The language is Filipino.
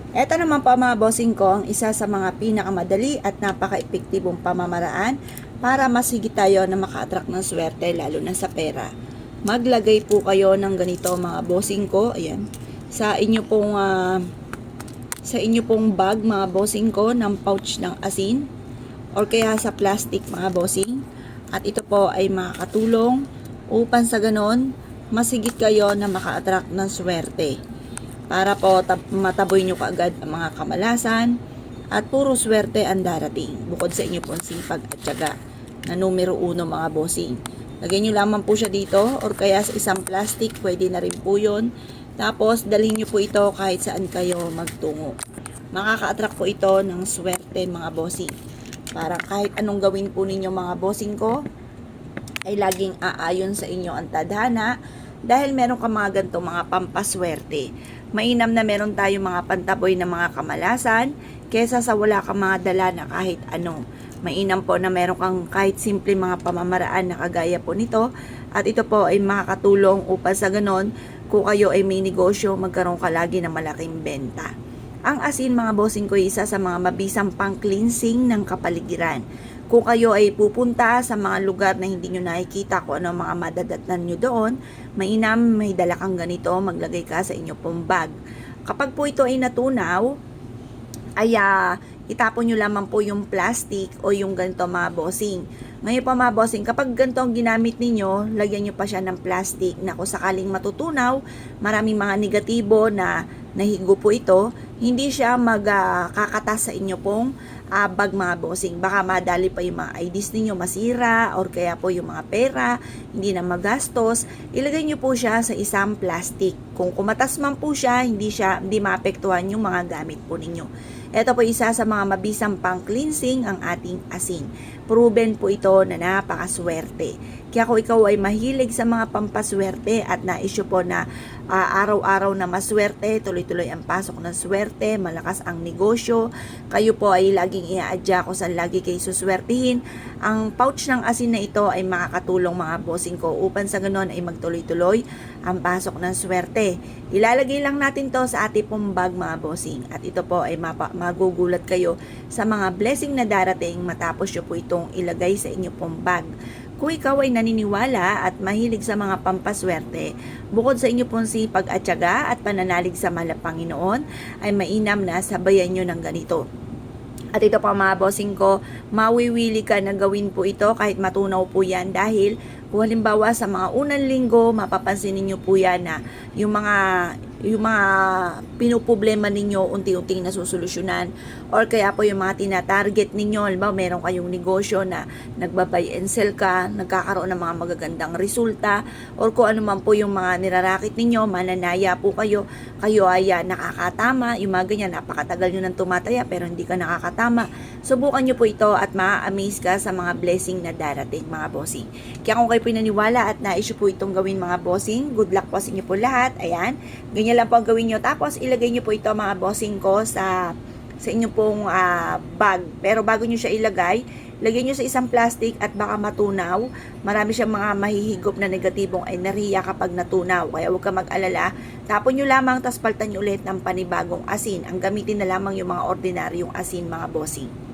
Ito naman po mga bossing ko, ang isa sa mga pinakamadali at napaka-epektibong pamamaraan para mas higit tayo na maka-attract ng swerte lalo na sa pera. Maglagay po kayo ng ganito mga bossing ko, ayan, sa inyo pong bag mga bossing ko ng pouch ng asin or kaya sa plastic mga bossing. At ito po ay makakatulong upang sa ganon masigit kayo na maka-attract ng swerte. Para po mataboy nyo kaagad ang mga kamalasan at puro swerte ang darating bukod sa inyo pong sipag at tiyaga na numero 1 mga bossing. Lagyan nyo lamang po siya dito or kaya sa isang plastic, pwede na rin po yun. Tapos dalhin nyo po ito kahit saan kayo magtungo. Makaka-attract po ito ng swerte mga bossing. Para kahit anong gawin po ninyo mga bossing ko, ay laging aayon sa inyo ang tadhana dahil meron ka mga ganito mga pampaswerte. Mainam na meron tayong mga pantaboy na mga kamalasan kesa sa wala kang mga dala na kahit ano. Mainam po na meron kang kahit simple mga pamamaraan na kagaya po nito at ito po ay makakatulong upang sa ganon kung kayo ay may negosyo magkaroon ka lagi ng malaking benta. Ang asin mga bossing ko isa sa mga mabisang pang-cleansing ng kapaligiran. Kung kayo ay pupunta sa mga lugar na hindi nyo nakikita kung ano mga madadatnan nyo doon, mainam may dala kang ganito, maglagay ka sa inyo pong bag. Kapag po ito ay natunaw, ay itapon nyo lamang po yung plastic o yung ganito mga bossing. Ngayon pa mga bossing, kapag ganito ang ginamit ninyo, lagyan nyo pa siya ng plastic na kung sakaling matutunaw, maraming mga negatibo na nahigo po ito, hindi siya magkakatas sa inyo pong bag mga bossing. Baka madali pa yung mga IDs ninyo masira or kaya po yung mga pera hindi na magastos. Ilagay nyo po siya sa isang plastic. Kung kumatas man po siya, hindi maapektuhan yung mga gamit po ninyo. Ito po isa sa mga mabisang pang-cleansing ang ating asin. Proven po ito na napakaswerte. Kaya kung ikaw ay mahilig sa mga pampaswerte at naisyo po na araw-araw na maswerte, tuloy-tuloy ang pasok ng swerte, malakas ang negosyo, kayo po ay laging i-adya ko sa lagi kayo suswertihin. Ang pouch ng asin na ito ay makakatulong mga bossing ko upang sa ganon ay magtuloy-tuloy ang pasok ng swerte. Ilalagay lang natin to sa ating pong bag mga bossing at ito po ay magugulat kayo sa mga blessing na darating matapos nyo po itong ilagay sa inyo pong bag. Kung ikaw ay naniniwala at mahilig sa mga pampaswerte, bukod sa inyo pong sipag at tiyaga at pananalig sa mahal na Panginoon, ay mainam na sabayan nyo ng ganito. At ito pa mga bossing ko, mawiwili ka na gawin po ito kahit matunaw po yan dahil kung halimbawa sa mga unang linggo, mapapansin ninyo po yan na yung mga pinoproblema ninyo unti-unting nasusolusyonan or kaya po yung mga tina-target ninyo, halimbawa meron kayong negosyo na nagbabay and sell ka, nagkakaroon ng mga magagandang resulta or kung ano man po yung mga nirarakit ninyo, mananaya po kayo ay nakakatama, yung mga ganyan, napakatagal nyo nang tumataya pero hindi ka nakakatama. Subukan nyo po ito at ma-amaze ka sa mga blessing na darating mga bossing. Kaya kung kayo pinaniwala at naisyo po itong gawin mga bossing, good luck po sa inyo po lahat. Ayan, ganyan lang po ang gawin nyo. Tapos ilagay nyo po ito mga bossing ko sa inyo pong bag. Pero bago nyo siya ilagay, lagyan nyo sa isang plastic at baka matunaw. Marami siyang mga mahihigop na negatibong enerhiya kapag natunaw. Kaya huwag ka mag-alala. Tapon nyo lamang, tapos paltan nyo ulit ng panibagong asin. Ang gamitin na lamang yung mga ordinaryong asin mga bossing.